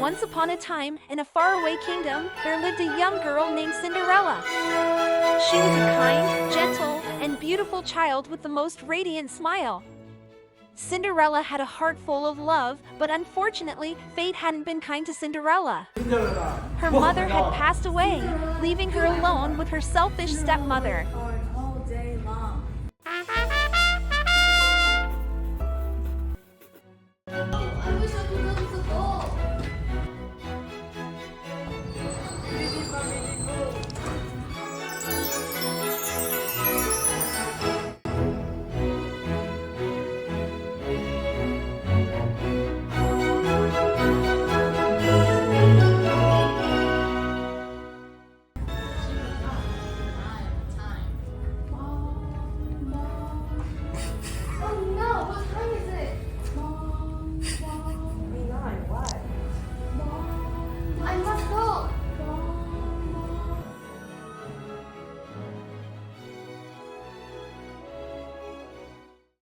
Once upon a time, in a faraway kingdom, there lived a young girl named Cinderella. She was a kind, gentle, and beautiful child with the most radiant smile. Cinderella had a heart full of love, but unfortunately, fate hadn't been kind to Cinderella. Her mother had passed away, leaving her alone with her selfish stepmother. All day long. I wish I could go to the ball.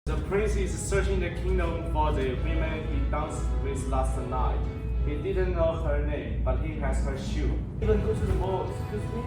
The prince is searching the kingdom for the woman he danced with last night. He didn't know her name, but he has her shoe. Even go to the mall, excuse me?